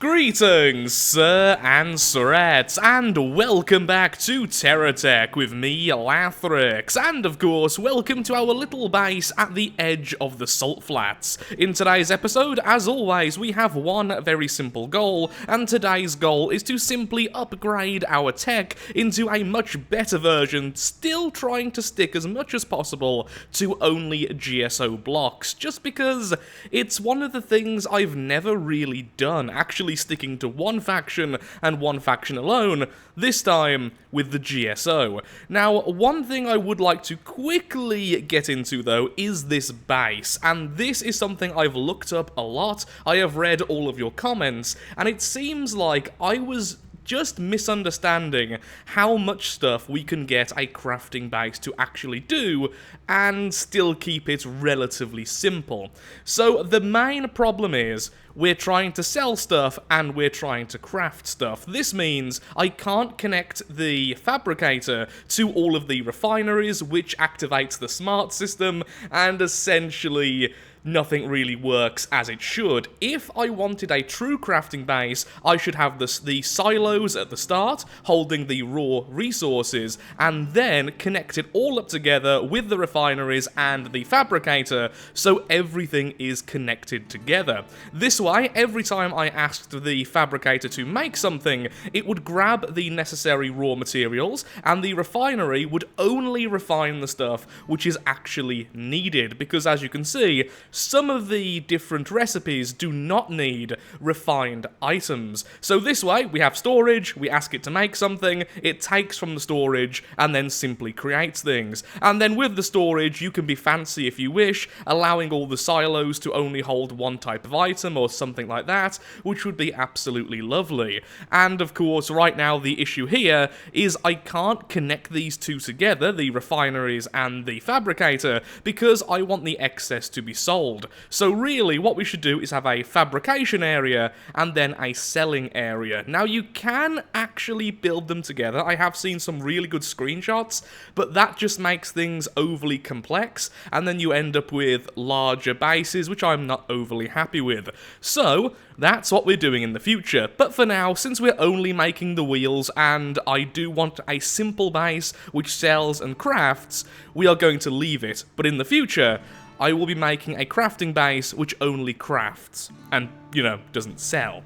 Greetings, sir and sirettes, and welcome back to Terratech with me, Lathrix, and of course, welcome to our little base at the edge of the Salt Flats. In today's episode, as always, we have one very simple goal, and today's goal is to simply upgrade our tech into a much better version, still trying to stick as much as possible to only GSO blocks, just because it's one of the things I've never really done, actually sticking to one faction and one faction alone, this time with the GSO. Now, one thing I would like to quickly get into though is this base, and this is something I've looked up a lot. I have read all of your comments, and it seems like I was just misunderstanding how much stuff we can get a crafting base to actually do and still keep it relatively simple. So the main problem is we're trying to sell stuff and we're trying to craft stuff. This means I can't connect the fabricator to all of the refineries, which activates the smart system, and essentially nothing really works as it should. If I wanted a true crafting base, I should have the silos at the start, holding the raw resources, and then connect it all up together with the refineries and the fabricator, so everything is connected together. This way, every time I asked the fabricator to make something, it would grab the necessary raw materials, and the refinery would only refine the stuff which is actually needed, because as you can see, some of the different recipes do not need refined items. So this way, we have storage, we ask it to make something, it takes from the storage, and then simply creates things. And then with the storage, you can be fancy if you wish, allowing all the silos to only hold one type of item or something like that, which would be absolutely lovely. And of course, right now, the issue here is I can't connect these two together, the refineries and the fabricator, because I want the excess to be sold. So really, what we should do is have a fabrication area and then a selling area. Now, you can actually build them together. I have seen some really good screenshots, but that just makes things overly complex, and then you end up with larger bases, which I'm not overly happy with. So that's what we're doing in the future. But for now, since we're only making the wheels, and I do want a simple base which sells and crafts, we are going to leave it. But in the future, I will be making a crafting base which only crafts, and, you know, doesn't sell.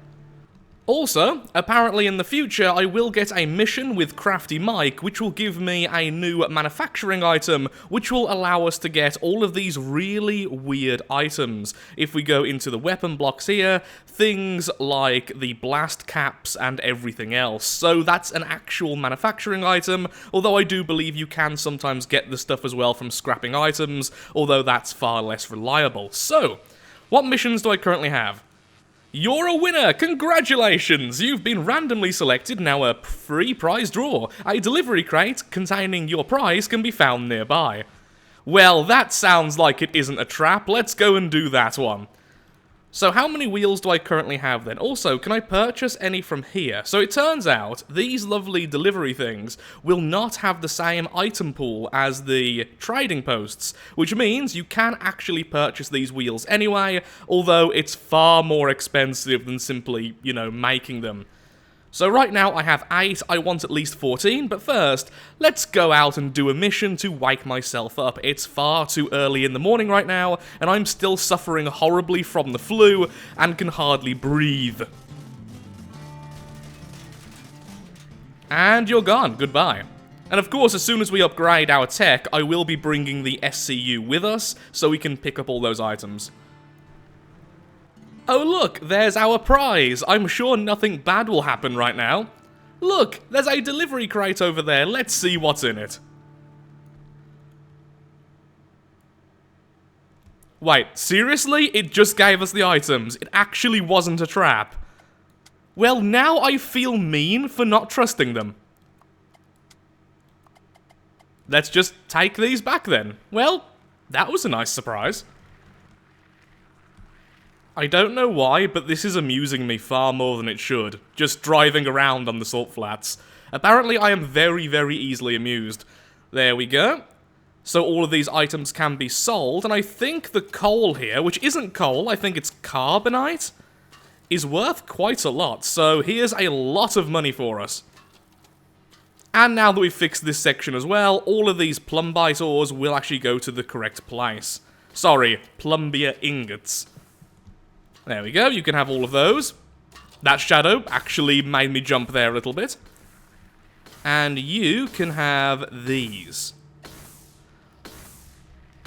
Also, apparently in the future, I will get a mission with Crafty Mike, which will give me a new manufacturing item, which will allow us to get all of these really weird items. If we go into the weapon blocks here, things like the blast caps and everything else. So that's an actual manufacturing item, although I do believe you can sometimes get the stuff as well from scrapping items, although that's far less reliable. So, what missions do I currently have? You're a winner! Congratulations! You've been randomly selected in our free prize draw. A delivery crate containing your prize can be found nearby. Well, that sounds like it isn't a trap. Let's go and do that one. So how many wheels do I currently have then? Also, can I purchase any from here? So it turns out, these lovely delivery things will not have the same item pool as the trading posts, which means you can actually purchase these wheels anyway, although it's far more expensive than simply, you know, making them. So right now I have 8, I want at least 14, but first, let's go out and do a mission to wake myself up. It's far too early in the morning right now, and I'm still suffering horribly from the flu, and can hardly breathe. And you're gone, goodbye. And of course, as soon as we upgrade our tech, I will be bringing the SCU with us, so we can pick up all those items. Oh look, there's our prize. I'm sure nothing bad will happen right now. Look, there's a delivery crate over there. Let's see what's in it. Wait, seriously? It just gave us the items. It actually wasn't a trap. Well, now I feel mean for not trusting them. Let's just take these back then. Well, that was a nice surprise. I don't know why, but this is amusing me far more than it should, just driving around on the Salt Flats. Apparently I am very, very easily amused. There we go. So all of these items can be sold, and I think the coal here, which isn't coal, I think it's carbonite? is worth quite a lot, so here's a lot of money for us. And now that we've fixed this section as well, all of these plumbite ores will actually go to the correct place. Sorry, plumbia ingots. There we go, you can have all of those. That shadow actually made me jump there a little bit. And you can have these.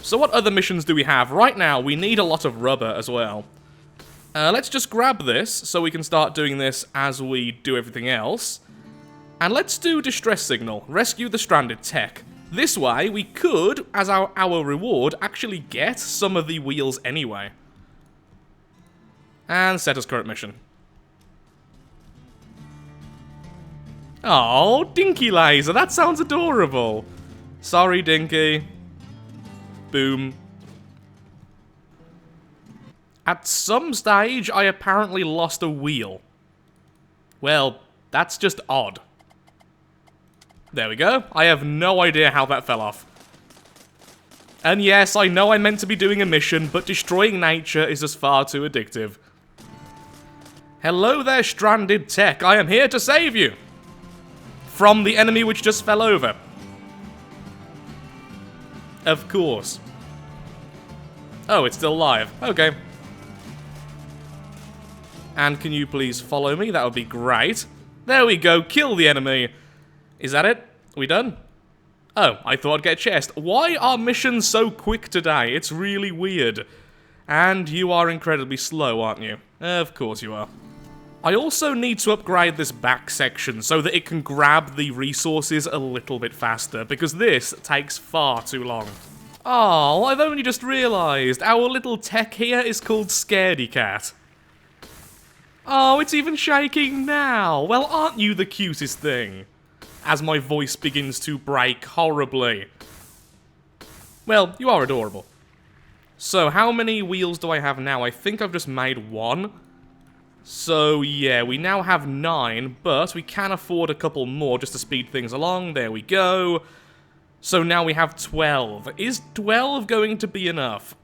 So what other missions do we have? Right now, we need a lot of rubber as well. Let's just grab this, so we can start doing this as we do everything else. And let's do Distress Signal. Rescue the stranded tech. This way, we could, as our reward, actually get some of the wheels anyway. And set as current mission. Oh, Dinky Laser, that sounds adorable. Sorry, Dinky. Boom. At some stage, I apparently lost a wheel. Well, that's just odd. There we go. I have no idea how that fell off. And yes, I know I'm meant to be doing a mission, but destroying nature is just far too addictive. Hello there, stranded tech. I am here to save you. From the enemy which just fell over. Of course. Oh, it's still alive. Okay. And can you please follow me? That would be great. There we go. Kill the enemy. Is that it? We done? Oh, I thought I'd get a chest. Why are missions so quick today? It's really weird. And you are incredibly slow, aren't you? Of course you are. I also need to upgrade this back section so that it can grab the resources a little bit faster, because this takes far too long. Oh, I've only just realised our little tech here is called Scaredy Cat. Oh, it's even shaking now. Well, aren't you the cutest thing? As my voice begins to break horribly. Well, you are adorable. So, how many wheels do I have now? I think I've just made one. So, yeah, we now have 9, but we can afford a couple more just to speed things along. There we go. So now we have 12. Is 12 going to be enough?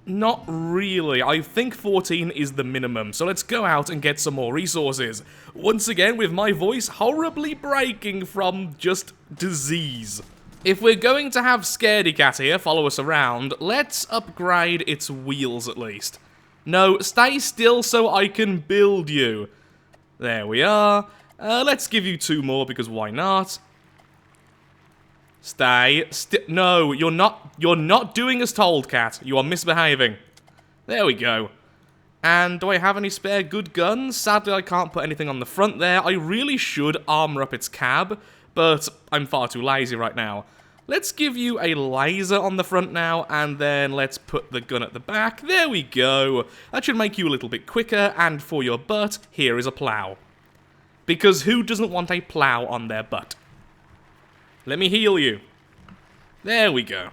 Not really. I think 14 is the minimum, so let's go out and get some more resources. Once again, with my voice horribly breaking from just disease. If we're going to have Scaredy Cat here follow us around, let's upgrade its wheels at least. No, stay still so I can build you. There we are. Let's give you 2 more because why not? Stay. No, you're not doing as told, Cat. You are misbehaving. There we go. And do I have any spare good guns? Sadly, I can't put anything on the front there. I really should armor up its cab, but I'm far too lazy right now. Let's give you a laser on the front now, and then let's put the gun at the back. There we go. That should make you a little bit quicker, and for your butt, here is a plow. Because who doesn't want a plow on their butt? Let me heal you. There we go.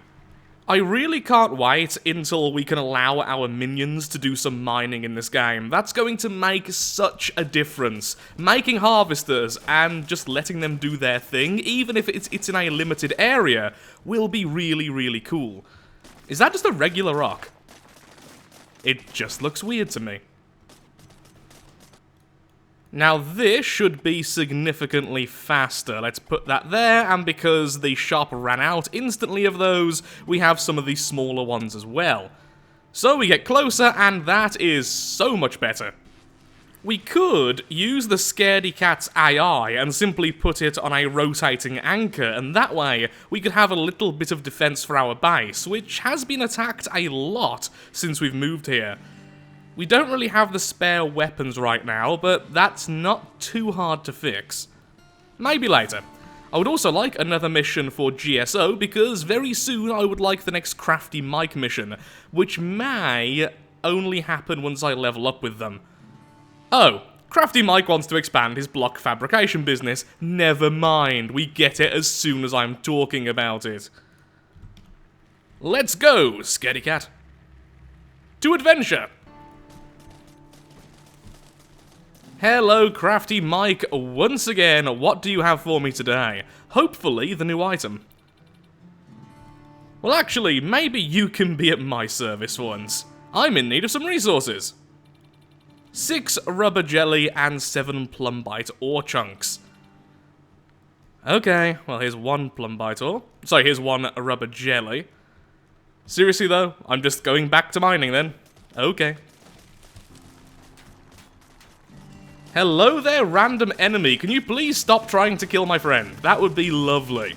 I really can't wait until we can allow our minions to do some mining in this game. That's going to make such a difference. Making harvesters and just letting them do their thing, even if it's in a limited area, will be really, really cool. Is that just a regular rock? It just looks weird to me. Now this should be significantly faster. Let's put that there, and because the shop ran out instantly of those, we have some of these smaller ones as well. So we get closer, and that is so much better. We could use the Scaredy Cat's AI and simply put it on a rotating anchor, and that way we could have a little bit of defense for our base, which has been attacked a lot since we've moved here. We don't really have the spare weapons right now, but that's not too hard to fix. Maybe later. I would also like another mission for GSO, because very soon I would like the next Crafty Mike mission, which may only happen once I level up with them. Oh, Crafty Mike wants to expand his block fabrication business. Never mind, we get it as soon as I'm talking about it. Let's go, Scaredy Cat. To adventure! Hello, Crafty Mike, once again. What do you have for me today? Hopefully, the new item. Well, actually, maybe you can be at my service once. I'm in need of some resources. 6 rubber jelly, and 7 plumbite ore chunks. Okay, well here's 1 plumbite ore. Sorry, here's 1 rubber jelly. Seriously though, I'm just going back to mining then. Okay. Hello there, random enemy. Can you please stop trying to kill my friend? That would be lovely.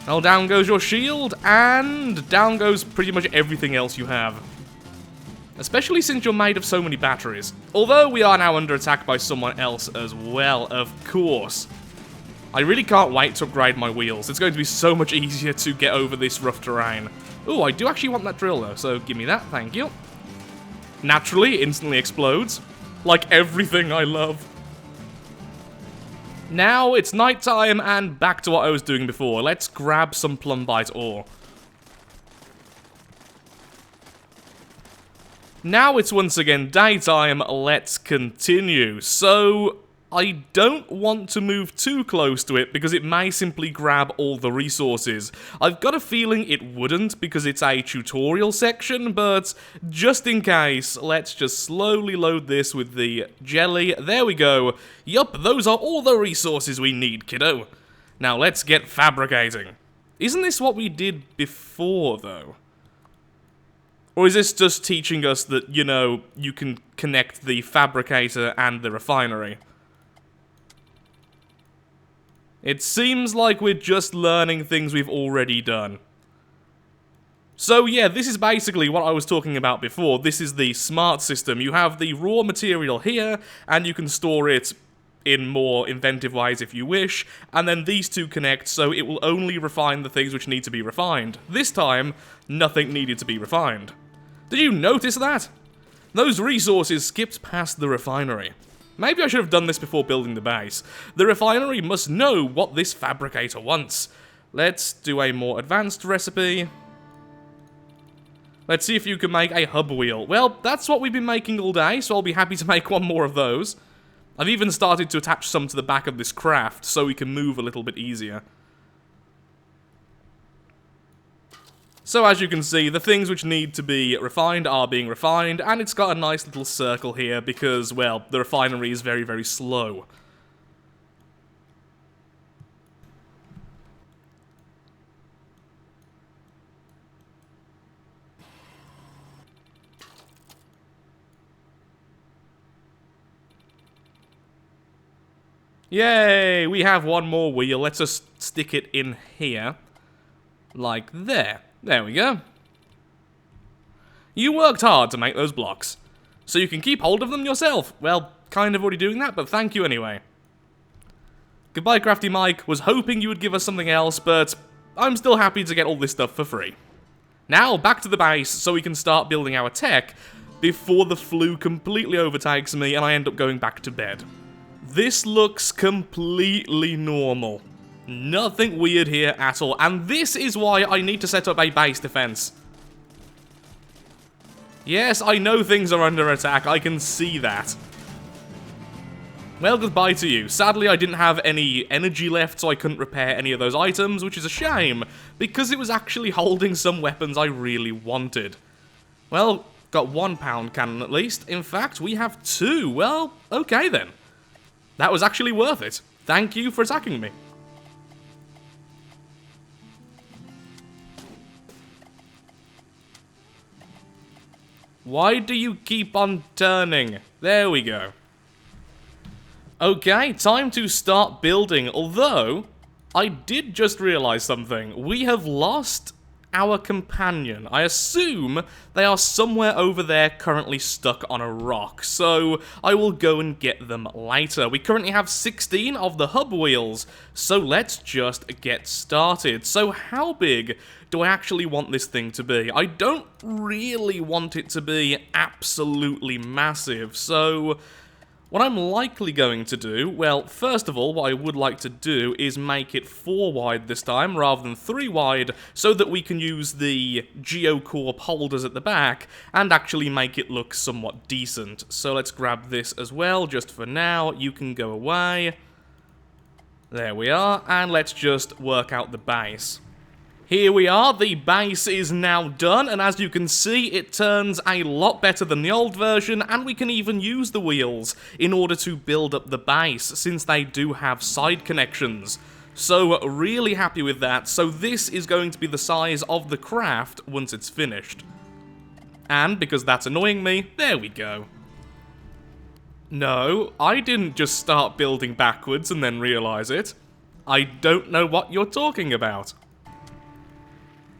Well, down goes your shield, and down goes pretty much everything else you have. Especially since you're made of so many batteries. Although we are now under attack by someone else as well, of course. I really can't wait to upgrade my wheels. It's going to be so much easier to get over this rough terrain. Ooh, I do actually want that drill though, so give me that, thank you. Naturally, it instantly explodes. Like everything I love. Now it's nighttime and back to what I was doing before. Let's grab some plumbite ore. Now it's once again daytime, let's continue. So, I don't want to move too close to it because it may simply grab all the resources. I've got a feeling it wouldn't because it's a tutorial section, but just in case, let's just slowly load this with the jelly. There we go. Yup, those are all the resources we need, kiddo. Now let's get fabricating. Isn't this what we did before, though? Or is this just teaching us that, you know, you can connect the fabricator and the refinery? It seems like we're just learning things we've already done. So yeah, this is basically what I was talking about before. This is the smart system. You have the raw material here, and you can store it in more inventive ways if you wish, and then these two connect, so it will only refine the things which need to be refined. This time, nothing needed to be refined. Did you notice that? Those resources skipped past the refinery. Maybe I should have done this before building the base. The refinery must know what this fabricator wants. Let's do a more advanced recipe. Let's see if you can make a hub wheel. Well, that's what we've been making all day, so I'll be happy to make one more of those. I've even started to attach some to the back of this craft, so we can move a little bit easier. So as you can see, the things which need to be refined are being refined, and it's got a nice little circle here because, well, the refinery is very, very slow. Yay! We have one more wheel. Let's just stick it in here. Like there. There we go. You worked hard to make those blocks, so you can keep hold of them yourself. Well, kind of already doing that, but thank you anyway. Goodbye, Crafty Mike. Was hoping you would give us something else, but I'm still happy to get all this stuff for free. Now, back to the base so we can start building our tech before the flu completely overtakes me and I end up going back to bed. This looks completely normal. Nothing weird here at all, and this is why I need to set up a base defense. Yes, I know things are under attack, I can see that. Well, goodbye to you. Sadly, I didn't have any energy left, so I couldn't repair any of those items, which is a shame, because it was actually holding some weapons I really wanted. Well, got 1 pound cannon at least. In fact, we have 2. Well, okay then. That was actually worth it. Thank you for attacking me. Why do you keep on turning? There we go. Okay, time to start building, although I did just realize something. We have lost our companion. I assume they are somewhere over there currently stuck on a rock, so I will go and get them later. We currently have 16 of the hub wheels, so let's just get started. So how big do I actually want this thing to be? I don't really want it to be absolutely massive, so what I'm likely going to do, well, first of all, what I would like to do is make it 4 wide this time, rather than 3 wide, so that we can use the Geocorp holders at the back, and actually make it look somewhat decent. So let's grab this as well, just for now. You can go away. There we are, and let's just work out the base. Here we are, the base is now done, and as you can see, it turns a lot better than the old version, and we can even use the wheels in order to build up the base, since they do have side connections. So, really happy with that. So this is going to be the size of the craft once it's finished. And, because that's annoying me, there we go. No, I didn't just start building backwards and then realize it. I don't know what you're talking about.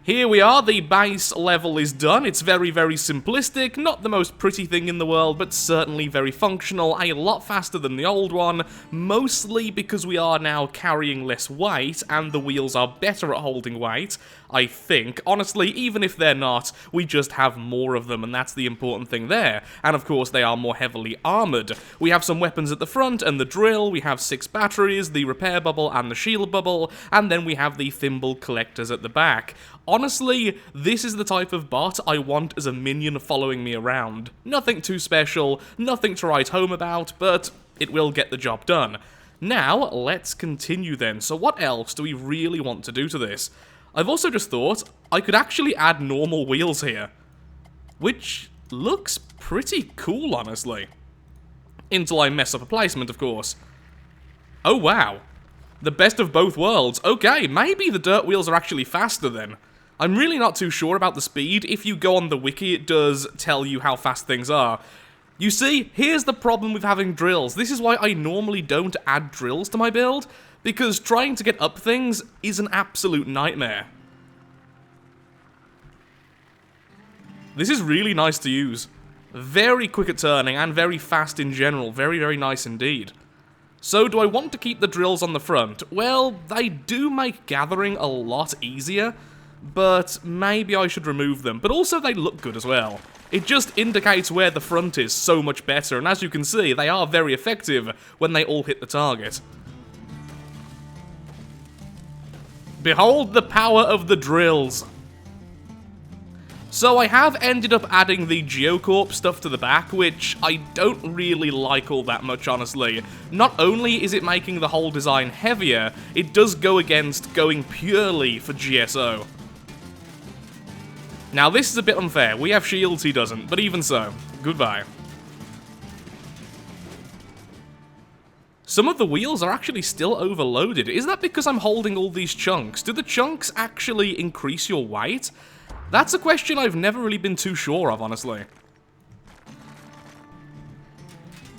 Here we are, the base level is done. It's very, very simplistic, not the most pretty thing in the world, but certainly very functional, a lot faster than the old one, mostly because we are now carrying less weight, and the wheels are better at holding weight, I think. Honestly, even if they're not, we just have more of them, and that's the important thing there. And of course, they are more heavily armored. We have some weapons at the front, and the drill, we have 6 batteries, the repair bubble, and the shield bubble, and then we have the thimble collectors at the back. Honestly, this is the type of bot I want as a minion following me around. Nothing too special, nothing to write home about, but it will get the job done. Now, let's continue then. So what else do we really want to do to this? I've also just thought I could actually add normal wheels here, which looks pretty cool, honestly. Until I mess up a placement, of course. Oh, wow. The best of both worlds. Okay, maybe the dirt wheels are actually faster then. I'm really not too sure about the speed. If you go on the wiki, it does tell you how fast things are. You see, here's the problem with having drills. This is why I normally don't add drills to my build, because trying to get up things is an absolute nightmare. This is really nice to use. Very quick at turning, and very fast in general. Very, very nice indeed. So, do I want to keep the drills on the front? Well, they do make gathering a lot easier, but maybe I should remove them. But also, they look good as well. It just indicates where the front is so much better, and as you can see, they are very effective when they all hit the target. Behold the power of the drills! So I have ended up adding the Geocorp stuff to the back, which I don't really like all that much, honestly. Not only is it making the whole design heavier, it does go against going purely for GSO. Now this is a bit unfair. We have shields, he doesn't, but even so, goodbye. Some of the wheels are actually still overloaded. Is that because I'm holding all these chunks? Do the chunks actually increase your weight? That's a question I've never really been too sure of, honestly.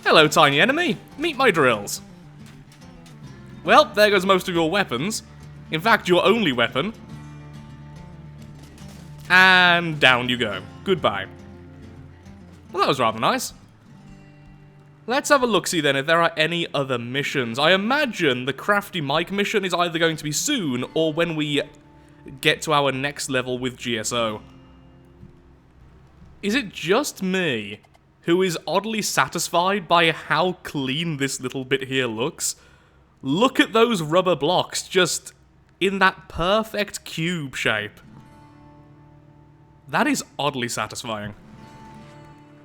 Hello, tiny enemy. Meet my drills. Well, there goes most of your weapons. In fact, your only weapon. And down you go. Goodbye. Well, that was rather nice. Let's have a look-see then if there are any other missions. I imagine the Crafty Mike mission is either going to be soon or when we get to our next level with GSO. Is it just me who is oddly satisfied by how clean this little bit here looks? Look at those rubber blocks just in that perfect cube shape. That is oddly satisfying.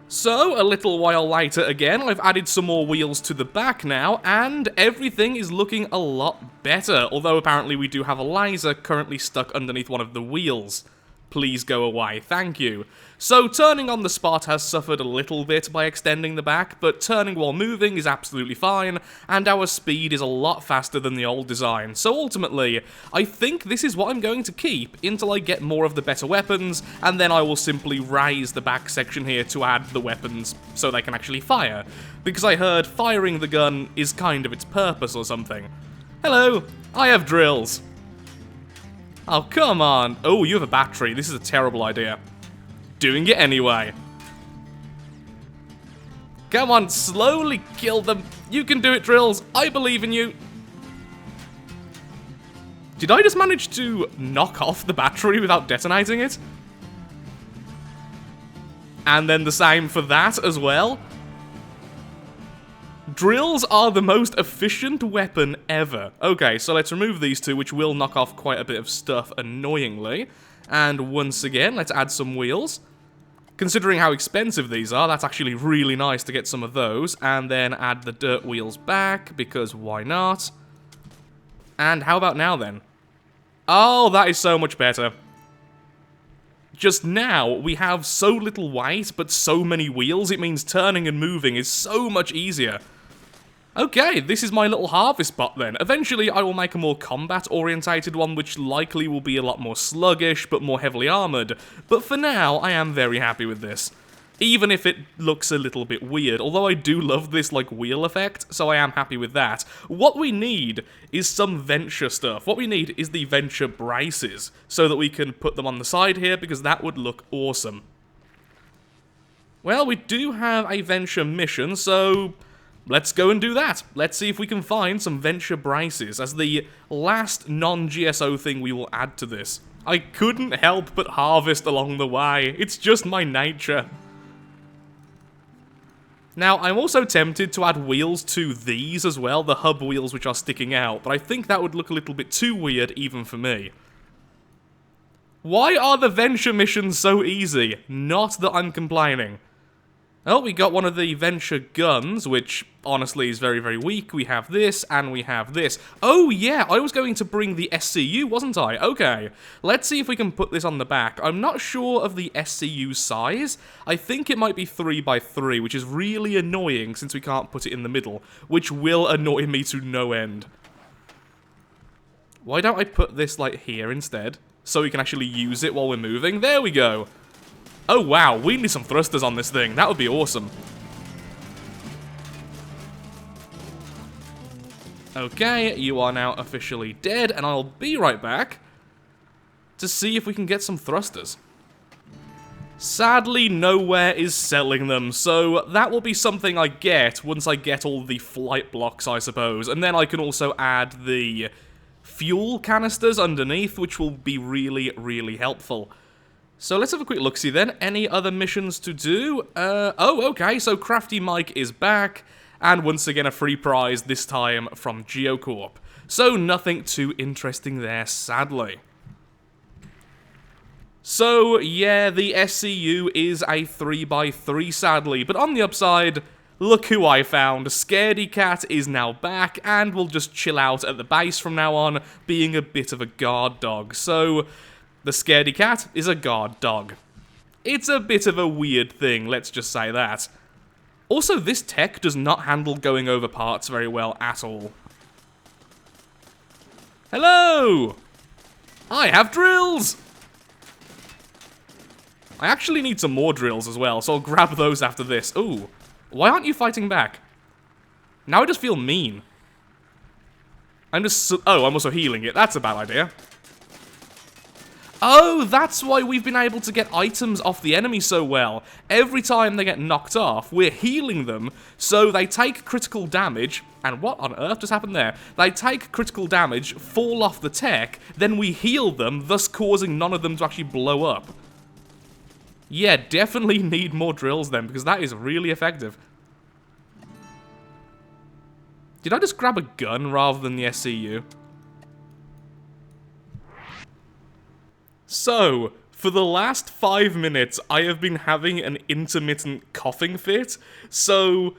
So, a little while later again, I've added some more wheels to the back now, and everything is looking a lot better, although apparently we do have a laser currently stuck underneath one of the wheels. Please go away, thank you. So, turning on the spot has suffered a little bit by extending the back, but turning while moving is absolutely fine, and our speed is a lot faster than the old design. So ultimately, I think this is what I'm going to keep until I get more of the better weapons, and then I will simply raise the back section here to add the weapons so they can actually fire. Because I heard firing the gun is kind of its purpose or something. Hello, I have drills. Oh, come on. Oh, you have a battery. This is a terrible idea. Doing it anyway. Come on, slowly kill them. You can do it, drills. I believe in you. Did I just manage to knock off the battery without detonating it? And then the same for that as well. Drills are the most efficient weapon ever. Okay, so let's remove these two, which will knock off quite a bit of stuff annoyingly. And once again, let's add some wheels. Considering how expensive these are, that's actually really nice to get some of those. And then add the dirt wheels back, because why not? And how about now then? Oh, that is so much better. Just now, we have so little weight, but so many wheels, it means turning and moving is so much easier. Okay, this is my little harvest bot then. Eventually, I will make a more combat-orientated one, which likely will be a lot more sluggish, but more heavily armored. But for now, I am very happy with this. Even if it looks a little bit weird, although I do love this, like, wheel effect, so I am happy with that. What we need is some venture stuff. What we need is the venture braces, so that we can put them on the side here, because that would look awesome. Well, we do have a venture mission, so let's go and do that. Let's see if we can find some venture braces as the last non-GSO thing we will add to this. I couldn't help but harvest along the way. It's just my nature. Now, I'm also tempted to add wheels to these as well, the hub wheels which are sticking out, but I think that would look a little bit too weird even for me. Why are the venture missions so easy? Not that I'm complaining. Oh, we got one of the venture guns, which honestly is very, very weak. We have this, and we have this. Oh, yeah, I was going to bring the SCU, wasn't I? Okay, let's see if we can put this on the back. I'm not sure of the SCU size. I think it might be 3x3, which is really annoying since we can't put it in the middle, which will annoy me to no end. Why don't I put this, like, here instead, so we can actually use it while we're moving? There we go. Oh wow, we need some thrusters on this thing. That would be awesome. Okay, you are now officially dead, and I'll be right back to see if we can get some thrusters. Sadly, nowhere is selling them, so that will be something I get once I get all the flight blocks, I suppose. And then I can also add the fuel canisters underneath, which will be really, really helpful. So let's have a quick look-see then. Any other missions to do? Oh, okay, so Crafty Mike is back, and once again a free prize, this time from GeoCorp. So nothing too interesting there, sadly. So, yeah, the SCU is a 3x3, sadly, but on the upside, look who I found. Scaredy Cat is now back, and will just chill out at the base from now on, being a bit of a guard dog. So the Scaredy Cat is a guard dog. It's a bit of a weird thing, let's just say that. Also, this tech does not handle going over parts very well at all. Hello! I have drills! I actually need some more drills as well, so I'll grab those after this. Ooh, why aren't you fighting back? Now I just feel mean. I'm also healing it. That's a bad idea. Oh, that's why we've been able to get items off the enemy so well. Every time they get knocked off, we're healing them, so they take critical damage. And what on earth just happened there? They take critical damage, fall off the tech, then we heal them, thus causing none of them to actually blow up. Yeah, definitely need more drills then, because that is really effective. Did I just grab a gun rather than the SCU? So, for the last 5 minutes, I have been having an intermittent coughing fit, so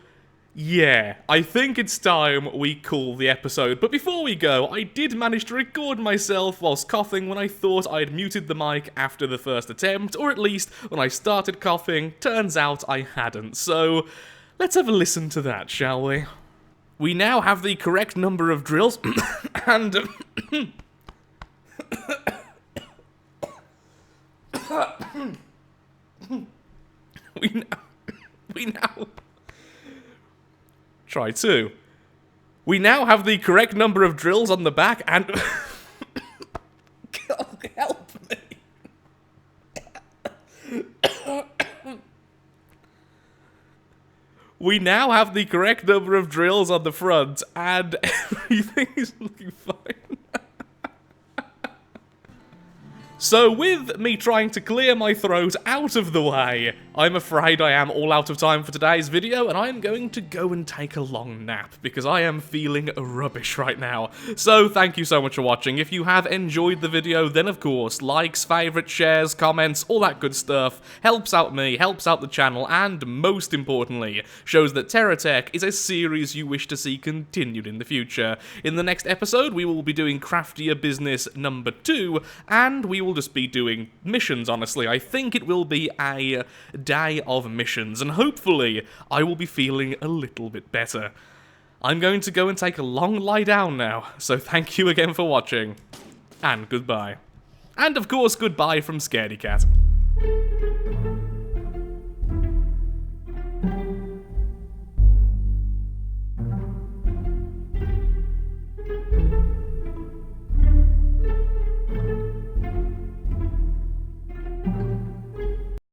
yeah, I think it's time we call the episode. But before we go, I did manage to record myself whilst coughing when I thought I had muted the mic after the first attempt, or at least when I started coughing. Turns out I hadn't, so let's have a listen to that, shall we? We now have the correct number of drills, and we now try two. We now have the correct number of drills on the back, and God help me. We now have the correct number of drills on the front, and everything is looking fine. So with me trying to clear my throat out of the way, I'm afraid I am all out of time for today's video, and I am going to go and take a long nap, because I am feeling rubbish right now. So, thank you so much for watching. If you have enjoyed the video, then of course, likes, favourites, shares, comments, all that good stuff, helps out me, helps out the channel, and most importantly, shows that Terratech is a series you wish to see continued in the future. In the next episode, we will be doing Craftier Business number 2, and we will just be doing missions, honestly. I think it will be a day of missions, and hopefully I will be feeling a little bit better. I'm going to go and take a long lie down now, so thank you again for watching, and goodbye. And of course, goodbye from Scaredy Cat.